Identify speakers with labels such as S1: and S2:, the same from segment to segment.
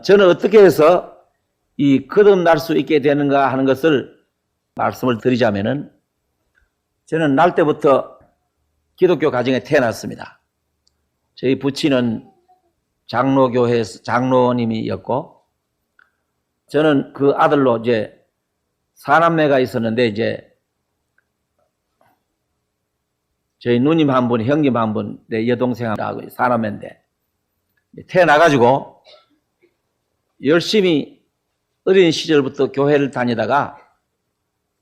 S1: 저는 어떻게 해서 이 거듭날 수 있게 되는가 하는 것을 말씀을 드리자면은, 저는 날 때부터 기독교 가정에 태어났습니다. 저희 부친은 장로교회에서 장로님이었고, 저는 그 아들로 이제 사남매가 있었는데, 이제 저희 누님 한 분, 형님 한 분, 내 여동생하고 사남매인데, 태어나가지고 열심히 어린 시절부터 교회를 다니다가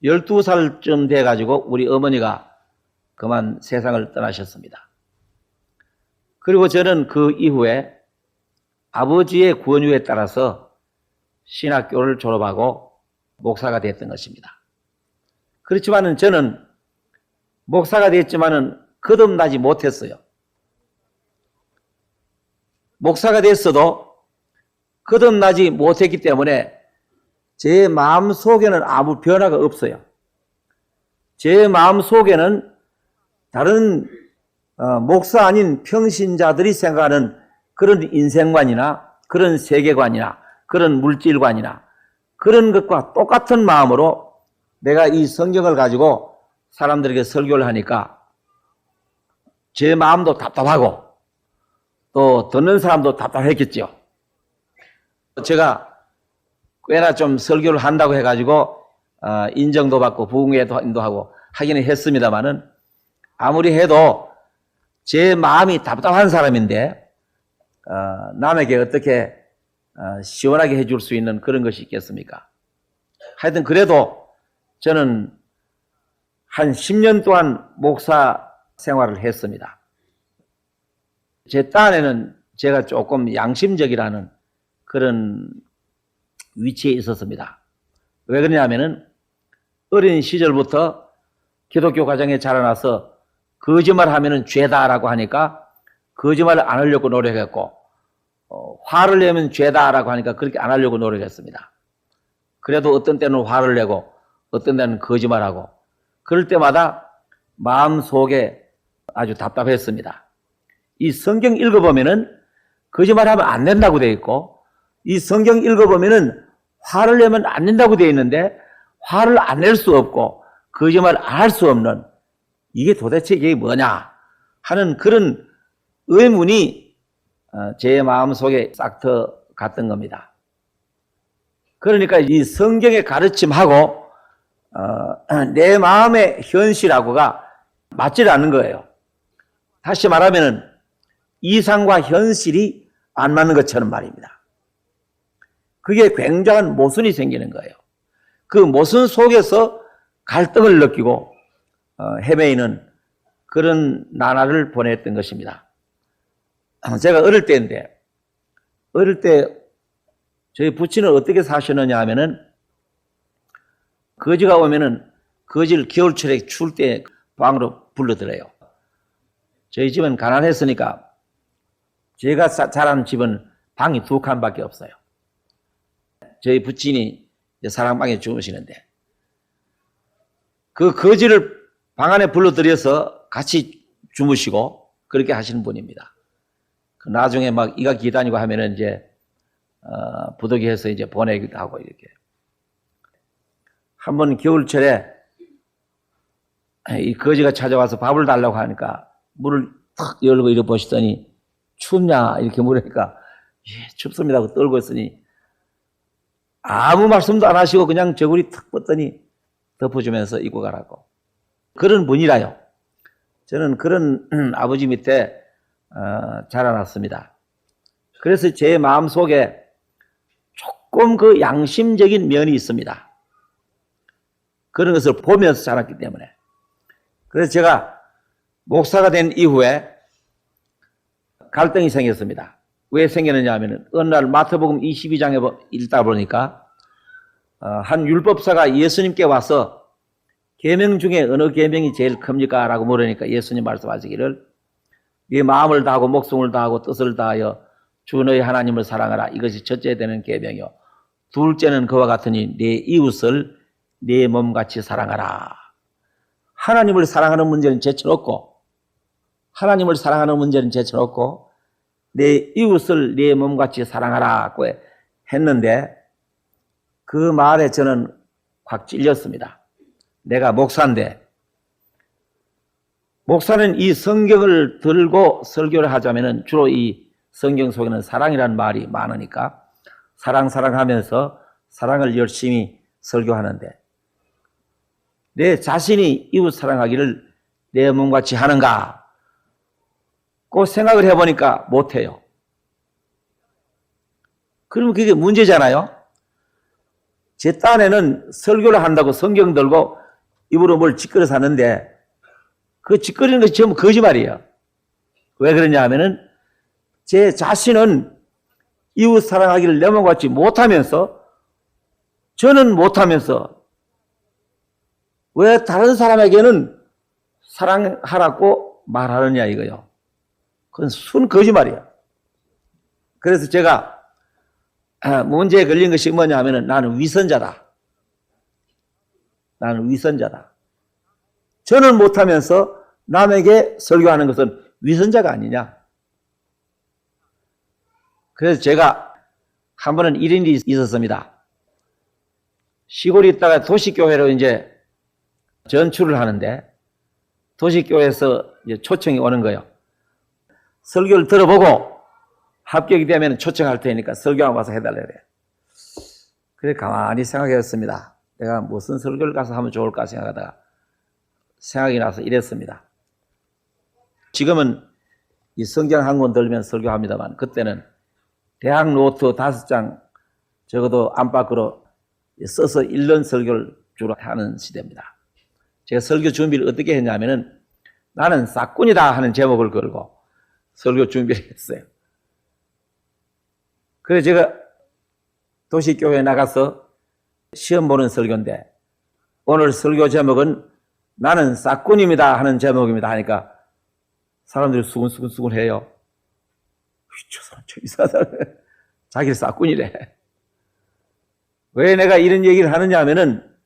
S1: 12살쯤 돼가지고 우리 어머니가 그만 세상을 떠나셨습니다. 그리고 저는 그 이후에 아버지의 권유에 따라서 신학교를 졸업하고 목사가 됐던 것입니다. 그렇지만은 저는 목사가 됐지만은 거듭나지 못했어요. 목사가 됐어도 거듭나지 못했기 때문에 제 마음 속에는 아무 변화가 없어요. 제 마음 속에는 다른 목사 아닌 평신자들이 생각하는 그런 인생관이나 그런 세계관이나 그런 물질관이나 그런 것과 똑같은 마음으로 내가 이 성경을 가지고 사람들에게 설교를 하니까 제 마음도 답답하고 또 듣는 사람도 답답했겠죠. 제가 꽤나 좀 설교를 한다고 해가지고 인정도 받고 부흥회도 하고 하기는 했습니다만은, 아무리 해도 제 마음이 답답한 사람인데 남에게 어떻게 시원하게 해줄 수 있는 그런 것이 있겠습니까? 하여튼 그래도 저는 한 10년 동안 목사 생활을 했습니다. 제 딴에는 제가 조금 양심적이라는 그런 위치에 있었습니다. 왜 그러냐면은 어린 시절부터 기독교 가정에 자라나서 거짓말 하면은 죄다라고 하니까 거짓말을 안 하려고 노력했고, 화를 내면 죄다라고 하니까 그렇게 안 하려고 노력했습니다. 그래도 어떤 때는 화를 내고 어떤 때는 거짓말하고, 그럴 때마다 마음 속에 아주 답답했습니다. 이 성경 읽어보면은 거짓말하면 안 된다고 되어 있고, 이 성경 읽어보면은 화를 내면 안 된다고 되어 있는데 화를 안 낼 수 없고 거짓말을 안 할 수 없는, 이게 도대체 이게 뭐냐 하는 그런 의문이 제 마음속에 싹 들어갔던 겁니다. 그러니까 이 성경의 가르침하고 내 마음의 현실하고가 맞지 않는 거예요. 다시 말하면은 이상과 현실이 안 맞는 것처럼 말입니다. 그게 굉장한 모순이 생기는 거예요. 그 모순 속에서 갈등을 느끼고 헤매이는 그런 나날을 보냈던 것입니다. 제가 어릴 때인데, 어릴 때 저희 부친은 어떻게 사셨느냐 하면은, 거지가 오면은 거지를 겨울철에 추울 때 방으로 불러들여요. 저희 집은 가난했으니까 제가 자란 집은 방이 2칸밖에 없어요. 저희 부친이 사랑방에 주무시는데, 그 거지를 방 안에 불러들여서 같이 주무시고 그렇게 하시는 분입니다. 나중에 막 이가 기다니고 하면은 이제 부득이해서 이제 보내기도 하고 이렇게. 한번 겨울철에 이 거지가 찾아와서 밥을 달라고 하니까 문을 탁 열고 이렇게 보시더니 춥냐 이렇게 물으니까 예, 춥습니다 하고 떨고 있으니 아무 말씀도 안 하시고 그냥 저고리 탁 뻗더니 덮어주면서 입고 가라고. 그런 분이라요. 저는 그런 아버지 밑에 자라났습니다. 그래서 제 마음속에 조금 그 양심적인 면이 있습니다. 그런 것을 보면서 자랐기 때문에. 그래서 제가 목사가 된 이후에 갈등이 생겼습니다. 왜 생겼느냐 하면, 어느 날 마태복음 22장에 읽다 보니까 한 율법사가 예수님께 와서 계명 중에 어느 계명이 제일 큽니까? 라고 물으니까 예수님 말씀하시기를, 네 마음을 다하고 목숨을 다하고 뜻을 다하여 주 너희 하나님을 사랑하라. 이것이 첫째 되는 계명이요. 둘째는 그와 같으니 네 이웃을 네 몸같이 사랑하라. 하나님을 사랑하는 문제는 제쳐놓고 내 이웃을 내 몸같이 사랑하라고 했는데 그 말에 저는 확 찔렸습니다. 내가 목사인데, 목사는 이 성경을 들고 설교를 하자면은 주로 이 성경 속에는 사랑이라는 말이 많으니까 사랑하면서 사랑을 열심히 설교하는데 내 자신이 이웃 사랑하기를 내 몸같이 하는가? 그 생각을 해보니까 못해요. 그러면 그게 문제잖아요. 제 딴에는 설교를 한다고 성경 들고 입으로 뭘 짓거려 사는데 그 짓거리는 것이 전부 거짓말이에요. 왜 그러냐 하면은 제 자신은 이웃 사랑하기를 내 몸같이 못하면서 저는 못하면서 왜 다른 사람에게는 사랑하라고 말하느냐 이거요. 그건 순 거짓말이야. 그래서 제가 문제에 걸린 것이 뭐냐 하면은 나는 위선자다. 나는 위선자다. 저는 못하면서 남에게 설교하는 것은 위선자가 아니냐. 그래서 제가 한 번은 이런 일이 있었습니다. 시골에 있다가 도시교회로 이제 전출을 하는데 도시교회에서 이제 초청이 오는 거예요. 설교를 들어보고 합격이 되면 초청할 테니까 설교하고 와서 해달라 그래요. 그래 가만히 생각했습니다. 내가 무슨 설교를 가서 하면 좋을까 생각하다가 생각이 나서 이랬습니다. 지금은 이 성경 한 권 들면 설교합니다만 그때는 대학 노트 5장 적어도 안팎으로 써서 읽는 설교를 주로 하는 시대입니다. 제가 설교 준비를 어떻게 했냐면은 나는 싹군이다 하는 제목을 걸고 설교 준비를 했어요. 그래서 제가 도시교회에 나가서 시험 보는 설교인데 오늘 설교 제목은 나는 싹군입니다 하는 제목입니다 하니까 사람들이 수근수근 해요. 저 사람 저 이상하다. 자기를 싹군이래. 왜 내가 이런 얘기를 하느냐 하면은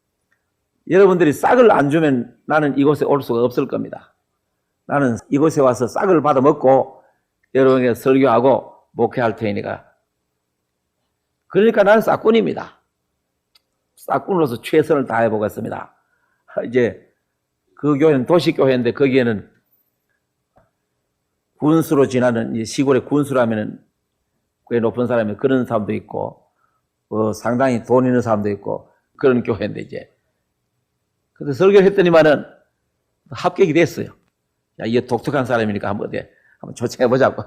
S1: 여러분들이 싹을 안 주면 나는 이곳에 올 수가 없을 겁니다. 나는 이곳에 와서 싹을 받아 먹고 여러분에게 설교하고 목회할 테니까. 그러니까 나는 싹군입니다. 싹군으로서 최선을 다해 보겠습니다. 이제 그 교회는 도시교회인데 거기에는 군수로 지나는 시골의 군수라면은 꽤 높은 사람이 그런 사람도 있고 상당히 돈 있는 사람도 있고 그런 교회인데 이제 근데 설교를 했더니만은 합격이 됐어요. 야, 이게 독특한 사람이니까 한번 초청해 보자고.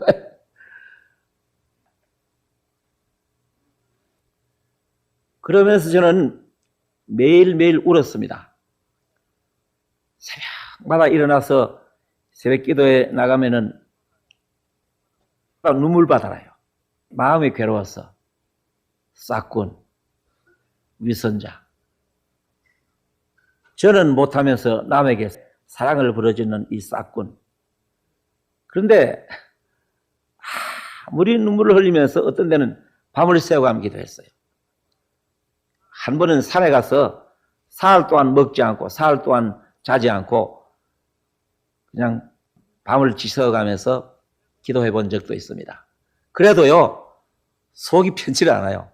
S1: 그러면서 저는 매일매일 울었습니다. 새벽마다 일어나서 새벽 기도에 나가면은 눈물바다 나요. 마음이 괴로웠어. 싹군, 위선자. 저는 못하면서 남에게 사랑을 부러지는 이 싹군. 그런데 아무리 눈물을 흘리면서 어떤 데는 밤을 새고 함 기도했어요. 한 번은 산에 가서 사흘 동안 먹지 않고 사흘 동안 자지 않고 그냥 밤을 지새워가면서 기도해 본 적도 있습니다. 그래도요 속이 편치를 않아요.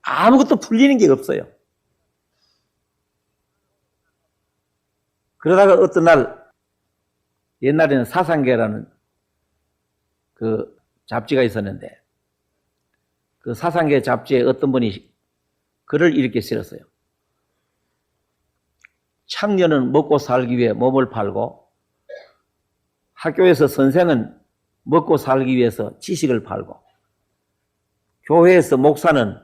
S1: 아무것도 풀리는 게 없어요. 그러다가 어떤 날 옛날에는 사상계라는 그 잡지가 있었는데 그 사상계 잡지에 어떤 분이 글을 이렇게 실었어요. 창녀는 먹고 살기 위해 몸을 팔고 학교에서 선생은 먹고 살기 위해서 지식을 팔고 교회에서 목사는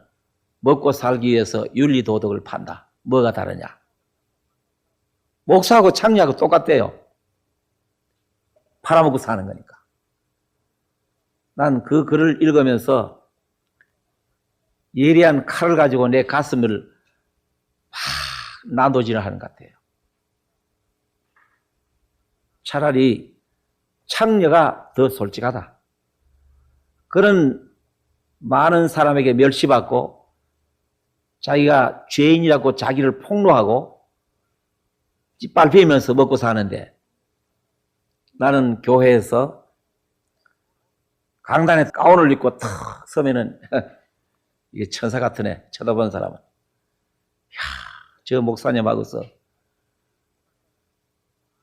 S1: 먹고 살기 위해서 윤리도덕을 판다. 뭐가 다르냐? 목사하고 창녀하고 똑같대요. 팔아먹고 사는 거니까. 난 그 글을 읽으면서 예리한 칼을 가지고 내 가슴을 막 난도질을 하는 것 같아요. 차라리 창녀가 더 솔직하다. 그런 많은 사람에게 멸시받고 자기가 죄인이라고 자기를 폭로하고 찌빨피면서 먹고 사는데 나는 교회에서 강단에 가운을 입고 탁 서면은 이게 천사 같은 애 쳐다본 사람은 저 목사님하고서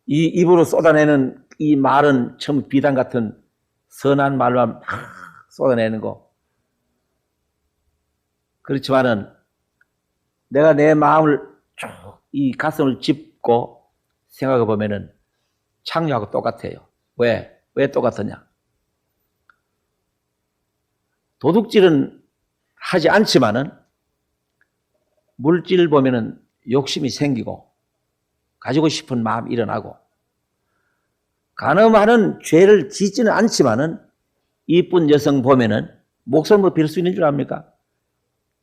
S1: 이 입으로 쏟아내는 이 말은 전부 비단 같은 선한 말만 막 쏟아내는 거. 그렇지만은 내가 내 마음을 쭉 이 가슴을 짚고 생각해 보면은 창녀하고 똑같아요. 왜? 왜 똑같으냐? 도둑질은 하지 않지만은 물질 보면은 욕심이 생기고 가지고 싶은 마음이 일어나고 간음하는 죄를 짓지는 않지만은 이쁜 여성 보면은 목숨을 빌 수 있는 줄 압니까?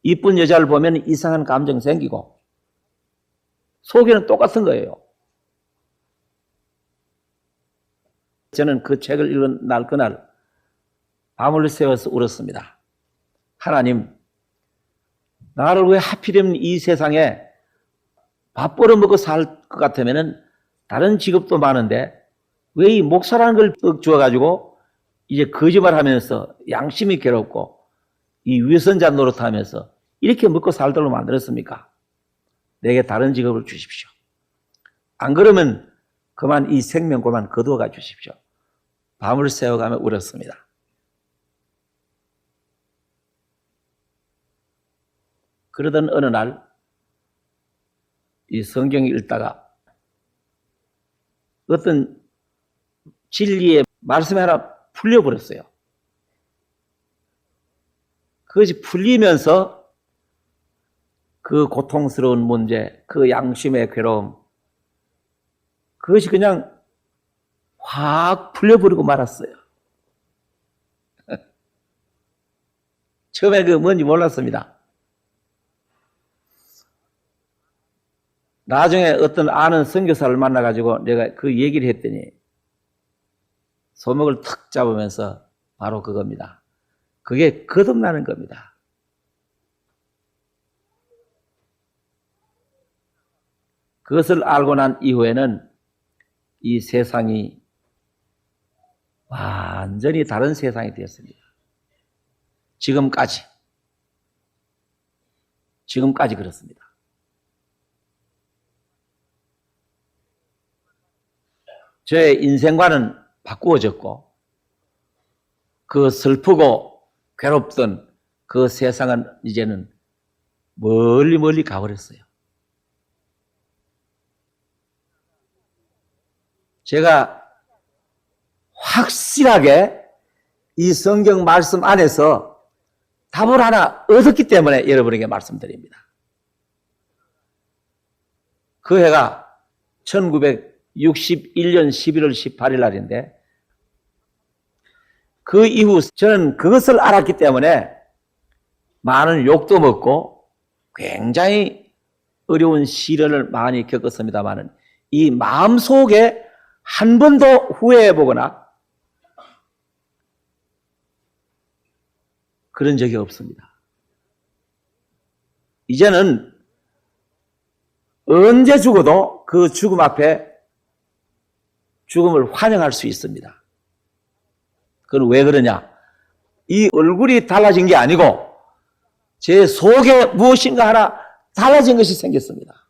S1: 이쁜 여자를 보면 이상한 감정 생기고 속에는 똑같은 거예요. 저는 그 책을 읽은 날 그날 밤을 새워서 울었습니다. 하나님, 나를 왜 하필이면 이 세상에 밥 벌어먹고 살 것 같으면은 다른 직업도 많은데 왜 이 목사라는 걸 떡 주어가지고 이제 거짓말하면서 양심이 괴롭고 이 위선자 노릇하면서 이렇게 먹고 살도록 만들었습니까? 내게 다른 직업을 주십시오. 안 그러면 그만 이 생명고만 거두어가 주십시오. 밤을 새워가며 울었습니다. 그러던 어느 날 이 성경을 읽다가 어떤 진리의 말씀이 하나 풀려버렸어요. 그것이 풀리면서 그 고통스러운 문제, 그 양심의 괴로움, 그것이 그냥 확 풀려버리고 말았어요. 처음에 그 뭔지 몰랐습니다. 나중에 어떤 아는 선교사를 만나가지고 내가 그 얘기를 했더니 소목을 탁 잡으면서 바로 그겁니다. 그게 거듭나는 겁니다. 그것을 알고 난 이후에는 이 세상이 완전히 다른 세상이 되었습니다. 지금까지 그렇습니다. 저의 인생관은 바꾸어졌고 그 슬프고 괴롭던 그 세상은 이제는 멀리 가버렸어요. 제가 확실하게 이 성경 말씀 안에서 답을 하나 얻었기 때문에 여러분에게 말씀드립니다. 그 해가 1961년 11월 18일 날인데 그 이후 저는 그것을 알았기 때문에 많은 욕도 먹고 굉장히 어려운 시련을 많이 겪었습니다만은 이 마음속에 한 번도 후회해보거나 그런 적이 없습니다. 이제는 언제 죽어도 그 죽음 앞에 죽음을 환영할 수 있습니다. 그건 왜 그러냐? 이 얼굴이 달라진 게 아니고 제 속에 무엇인가 하나 달라진 것이 생겼습니다.